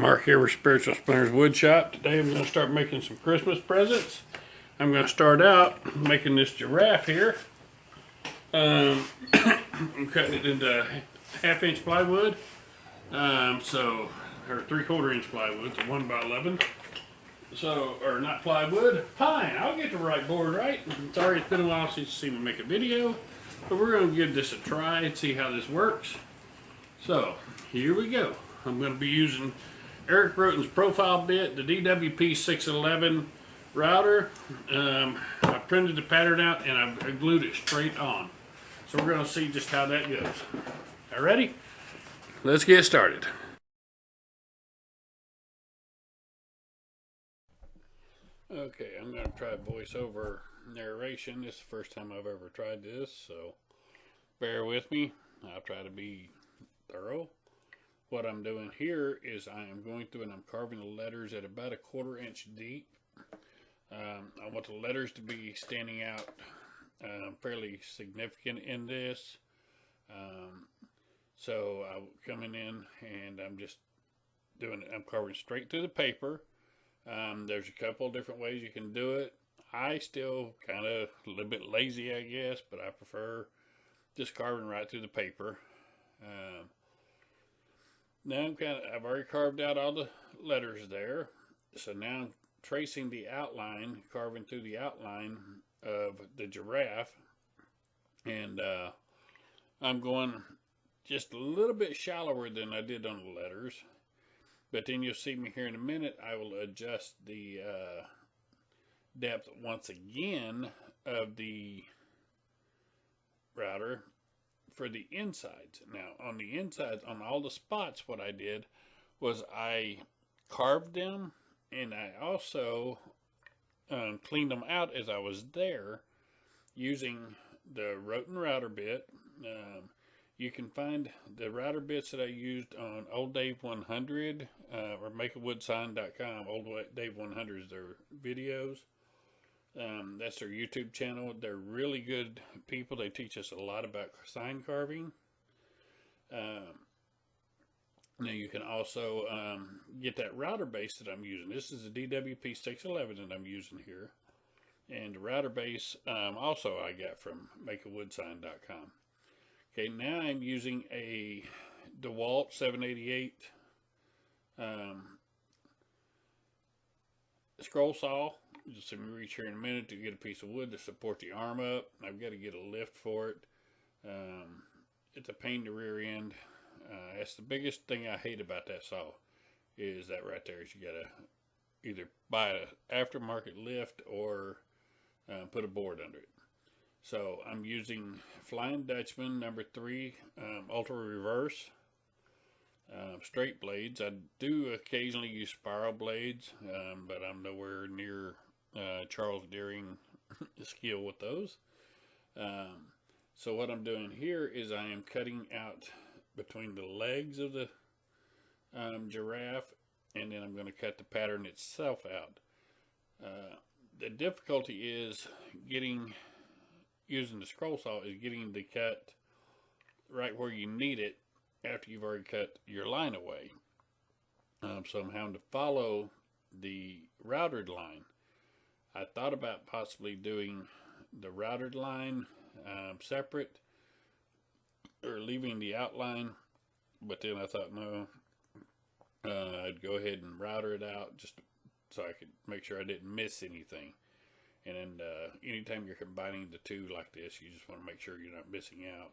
Mark here with Spiritual Splinters Wood Shop. Today I'm going to start making some Christmas presents. I'm going to start out making this giraffe here. I'm cutting it into half-inch plywood, or 3/4 inch plywood, so 1x11. So, or not plywood, pine. I'll get the right board right. Sorry, it's been a while since you've seen me make a video, but we're going to give this a try and see how this works. So, here we go. I'm going to be using Eric Roten's profile bit, the DWP 611 router. I printed the pattern out and I've glued it straight on. So we're going to see just how that goes. All ready? Let's get started. Okay, I'm going to try voiceover narration. This is the first time I've ever tried this, so bear with me. I'll try to be thorough. What I'm doing here is I am going through and I'm carving the letters at about 1/4 inch deep. I want the letters to be standing out fairly significant in this. So I'm coming in and I'm just doing it. I'm carving straight through the paper. There's a couple of different ways you can do it. I still kind of a little bit lazy, I guess, but I prefer just carving right through the paper. Now I've already carved out all the letters there. So now I'm tracing the outline, carving through the outline of the giraffe. And I'm going just a little bit shallower than I did on the letters. But then you'll see me here in a minute. I will adjust the depth once again of the router for the insides. Now on the insides, on all the spots, what I did was I carved them and I also cleaned them out as I was there using the Roten router bit. You can find the router bits that I used on Old Dave 100 or makeawoodsign.com. Old Dave 100 is their videos. That's their YouTube channel. They're really good people. They teach us a lot about sign carving. Now you can also get that router base that I'm using. This is the DWP 611 that I'm using here. And the router base also I got from makeawoodsign.com. Okay, now I'm using a DeWalt 788 scroll saw. Just let me reach here in a minute to get a piece of wood to support the arm up. I've got to get a lift for it. It's a pain in the rear end. That's the biggest thing I hate about that saw, is that right there. Is you got to either buy an aftermarket lift or put a board under it. So I'm using Flying Dutchman number 3 Ultra Reverse straight blades. I do occasionally use spiral blades, but I'm nowhere near Charles Deering skill with those. So what I'm doing here is I am cutting out between the legs of the giraffe, and then I'm going to cut the pattern itself out. The difficulty is using the scroll saw is getting the cut right where you need it after you've already cut your line away. So I'm having to follow the routed line. I thought about possibly doing the routed line separate or leaving the outline, but then I thought no, I'd go ahead and router it out just so I could make sure I didn't miss anything. And then anytime you're combining the two like this, you just want to make sure you're not missing out.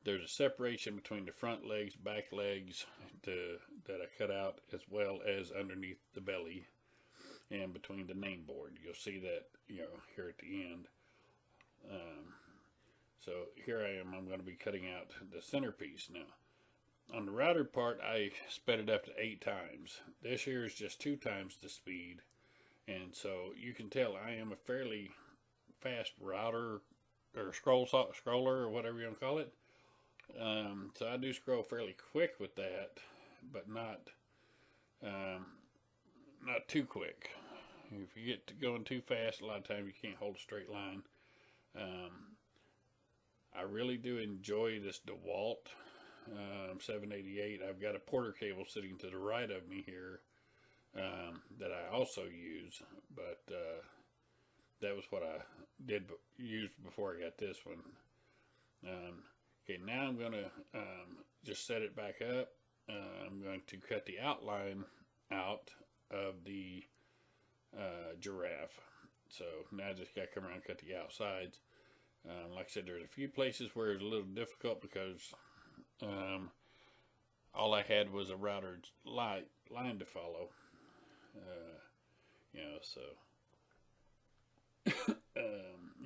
There's a separation between the front legs, back legs that I cut out, as well as underneath the belly and between the name board. You'll see that, here at the end. So here I am. I'm going to be cutting out the centerpiece now. On the router part, I sped it up to 8 times. This here is just 2 times the speed. And so you can tell I am a fairly fast router or scroller or whatever you want to call it. So I do scroll fairly quick with that, but not too quick. If you get to going too fast, a lot of times you can't hold a straight line. I really do enjoy this DeWalt 788. I've got a Porter cable sitting to the right of me here that I also use, but that was what I did use before I got this one. Okay, now I'm going to just set it back up. I'm going to cut the outline out of the giraffe. So now I just got to come around and cut the outsides. Like I said, there's a few places where it's a little difficult because all I had was a router line to follow. So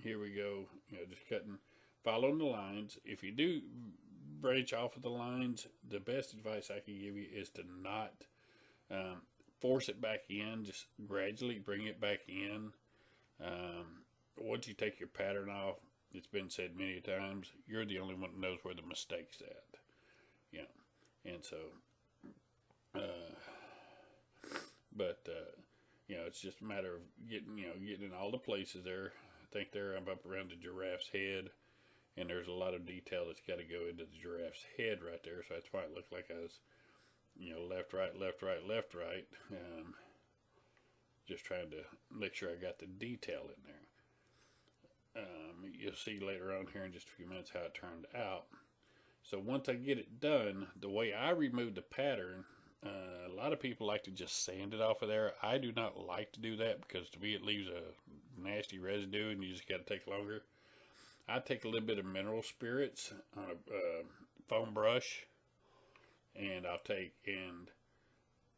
here we go. Just cutting, following the lines. If you do branch off of the lines, the best advice I can give you is to not force it back in. Just gradually bring it back in. Once you take your pattern off, it's been said many times, you're the only one that knows where the mistake's at. And so, it's just a matter of getting in all the places there. I think I'm up around the giraffe's head, and there's a lot of detail that's got to go into the giraffe's head right there. So that's why it looked like I was, left, right, left, right, left, right. Just trying to make sure I got the detail in there. You'll see later on here in just a few minutes how it turned out. So once I get it done, the way I remove the pattern, a lot of people like to just sand it off of there. I do not like to do that because to me it leaves a nasty residue and you just got to take longer. I take a little bit of mineral spirits on a foam brush, and I'll take and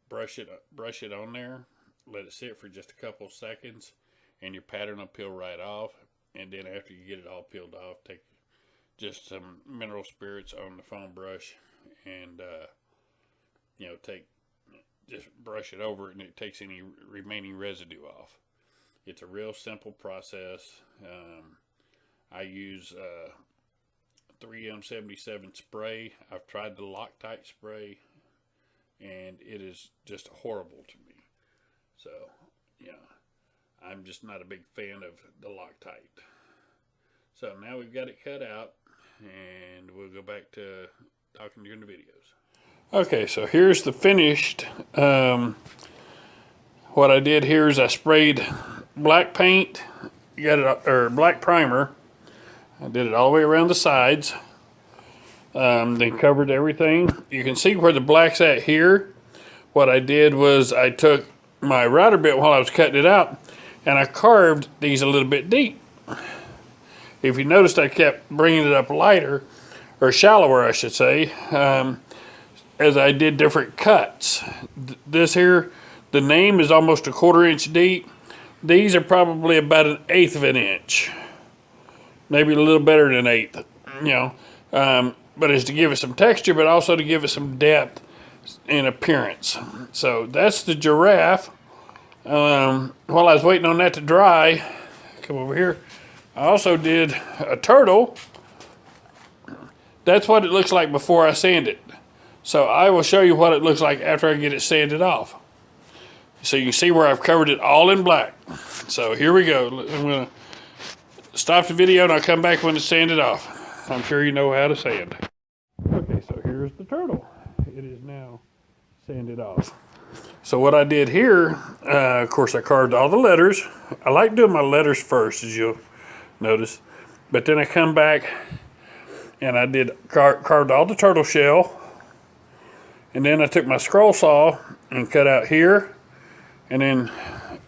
brush it on there, let it sit for just a couple seconds, and your pattern will peel right off. And then after you get it all peeled off, take just some mineral spirits on the foam brush and just brush it over, and it takes any remaining residue off. It's a real simple process. I use 3M77 spray. I've tried the Loctite spray, and it is just horrible to me. So I'm just not a big fan of the Loctite. So now we've got it cut out, and we'll go back to talking during the videos. Okay, so here's the finished. What I did here is I sprayed black paint, or black primer. I did it all the way around the sides. Then covered everything. You can see where the black's at here. What I did was I took my router bit while I was cutting it out, and I carved these a little bit deep. If you noticed, I kept bringing it up lighter, or shallower, I should say, as I did different cuts. This here, the name is almost a 1/4 inch deep. These are probably about 1/8 of an inch, maybe a little better than 1/8. But it's to give it some texture, but also to give it some depth and appearance. So that's the giraffe. While I was waiting on that to dry, come over here, I also did a turtle. That's what it looks like before I sand it. So I will show you what it looks like after I get it sanded off. So you can see where I've covered it all in black. So here we go. I'm going to stop the video and I'll come back when it's sanded off. I'm sure you know how to sand. Okay, so here's the turtle. It is now sanded off. So what I did here, of course I carved all the letters. I like doing my letters first, as you'll notice. But then I come back and I did carved all the turtle shell. And then I took my scroll saw and cut out here. And then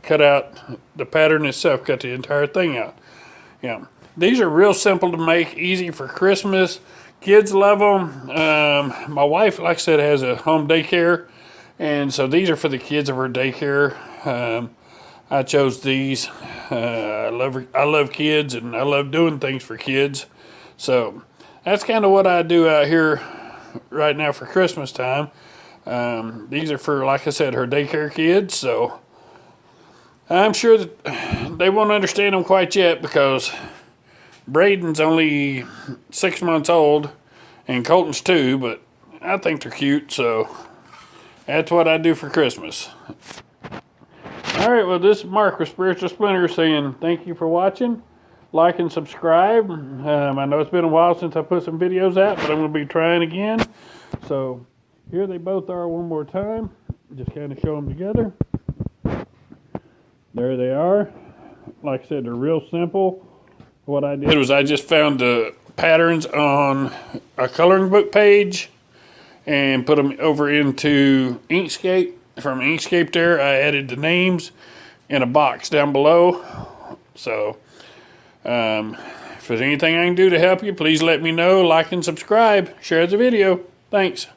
cut out the pattern itself, cut the entire thing out. These are real simple to make, easy for Christmas. Kids love them. My wife, like I said, has a home daycare. And so these are for the kids of her daycare. I chose these. I love kids, and I love doing things for kids. So that's kind of what I do out here right now for Christmas time. These are for, like I said, her daycare kids. So I'm sure that they won't understand them quite yet because Braden's only 6 months old and Colton's 2, but I think they're cute. So that's what I do for Christmas. All right, well, this is Mark with Spiritual Splinter saying thank you for watching. like and subscribe. I know it's been a while since I put some videos out, but I'm going to be trying again. So here they both are one more time. Just kind of show them together. There they are. Like I said, they're real simple. What I did was I just found the patterns on a coloring book page and put them over into Inkscape. From Inkscape there, I added the names in a box down below. So, if there's anything I can do to help you, please let me know. Like and subscribe. Share the video. Thanks.